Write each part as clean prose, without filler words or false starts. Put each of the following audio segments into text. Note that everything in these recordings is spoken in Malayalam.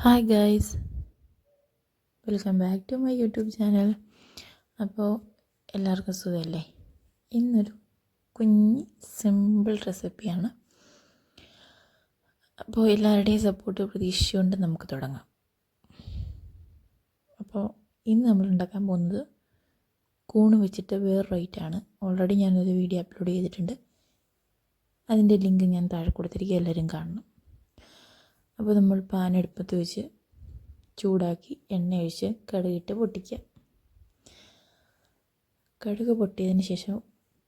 Hi guys, welcome back to my YouTube channel. അപ്പോൾ എല്ലാവർക്കും സുഖമല്ലേ? ഇന്നൊരു കുഞ്ഞ് സിമ്പിൾ റെസിപ്പിയാണ്. അപ്പോൾ എല്ലാവരുടെയും സപ്പോർട്ട് പ്രതീക്ഷിച്ചുകൊണ്ട് നമുക്ക് തുടങ്ങാം. അപ്പോൾ ഇന്ന് നമ്മൾ ഉണ്ടാക്കാൻ പോകുന്നത് കൂണ് വെച്ചിട്ട് വേറൊരു ഐറ്റമാണ്. ഓൾറെഡി ഞാനൊരു വീഡിയോ അപ്ലോഡ് ചെയ്തിട്ടുണ്ട്. അതിൻ്റെ ലിങ്ക് ഞാൻ താഴെ കൊടുത്തിരിക്കുക, എല്ലാവരും കാണണം. അപ്പോൾ നമ്മൾ പാൻ അടുപ്പത്ത് വെച്ച് ചൂടാക്കി എണ്ണ ഒഴിച്ച് കടുകിട്ട് പൊട്ടിക്കുക. കടുക് പൊട്ടിയതിന് ശേഷം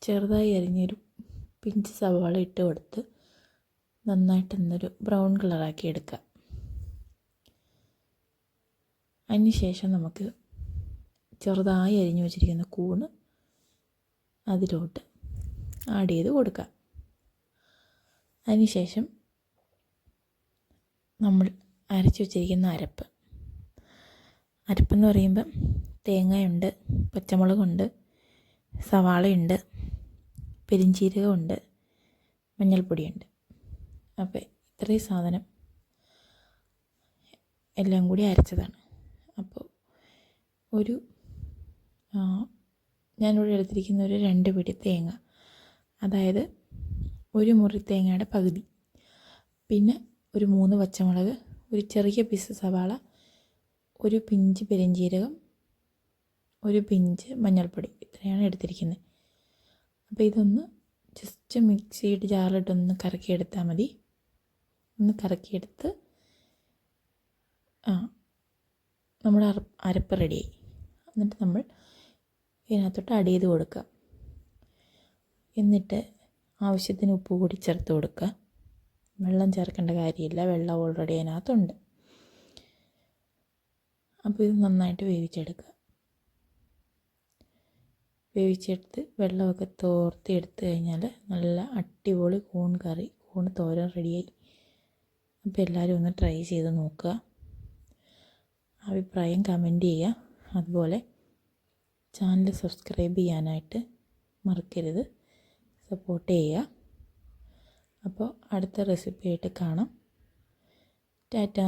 ചെറുതായി അരിഞ്ഞൊരു പിഞ്ച് സവാള ഇട്ട് കൊടുത്ത് നന്നായിട്ടൊന്നൊരു ബ്രൗൺ കളറാക്കി എടുക്കുക. അതിന് ശേഷം നമുക്ക് ചെറുതായി അരിഞ്ഞു വച്ചിരിക്കുന്ന കൂണ് അതിലോട്ട് ആഡ് ചെയ്ത് കൊടുക്കുക. അതിന് ശേഷം നമ്മൾ അരച്ച് വച്ചിരിക്കുന്ന അരപ്പെന്ന് പറയുമ്പം തേങ്ങയുണ്ട്, പച്ചമുളകുണ്ട്, സവാളയുണ്ട്, പെരിഞ്ചീരകമുണ്ട്, മഞ്ഞൾപ്പൊടിയുണ്ട്. അപ്പോൾ ഇത്രയും സാധനം എല്ലാം കൂടി അരച്ചതാണ്. അപ്പോൾ ഞാനിവിടെ എടുത്തിരിക്കുന്ന ഒരു 2 പിടി തേങ്ങ, അതായത് ഒരു മുറി തേങ്ങയുടെ പകുതി, പിന്നെ ഒരു 3 പച്ചമുളക്, ഒരു ചെറിയ പീസ് സവാള, ഒരു പിഞ്ച് പെരിഞ്ചീരകം, ഒരു പിഞ്ച് മഞ്ഞൾപ്പൊടി, ഇത്രയാണ് എടുത്തിരിക്കുന്നത്. അപ്പോൾ ഇതൊന്ന് ജസ്റ്റ് മിക്സിയുടെ ജാറിലിട്ടൊന്ന് കറക്കിയെടുത്താൽ മതി. ഒന്ന് കറക്കിയെടുത്ത് നമ്മുടെ അരപ്പ് റെഡിയായി. എന്നിട്ട് നമ്മൾ ഇതിനകത്തോട്ട് ആഡ് ചെയ്ത് കൊടുക്കുക. എന്നിട്ട് ആവശ്യത്തിന് ഉപ്പ് കൂടി ചേർത്ത് കൊടുക്കുക. വെള്ളം ചേർക്കേണ്ട കാര്യമില്ല, വെള്ളം ഓൾറെഡി അതിനകത്തുണ്ട്. അപ്പോൾ ഇത് നന്നായിട്ട് വേവിച്ചെടുത്ത് വെള്ളമൊക്കെ തോർത്തിയെടുത്ത് കഴിഞ്ഞാൽ നല്ല അടിപൊളി കൂൺ തോരൻ റെഡിയായി. അപ്പോൾ എല്ലാവരും ഒന്ന് ട്രൈ ചെയ്ത് നോക്കുക. അഭിപ്രായം കമൻറ്റ് ചെയ്യുക. അതുപോലെ ചാനൽ സബ്സ്ക്രൈബ് ചെയ്യാനായിട്ട് മറക്കരുത്. സപ്പോർട്ട് ചെയ്യുക. അപ്പോൾ അടുത്ത റെസിപ്പിയായിട്ട് കാണാം. ടാറ്റാ.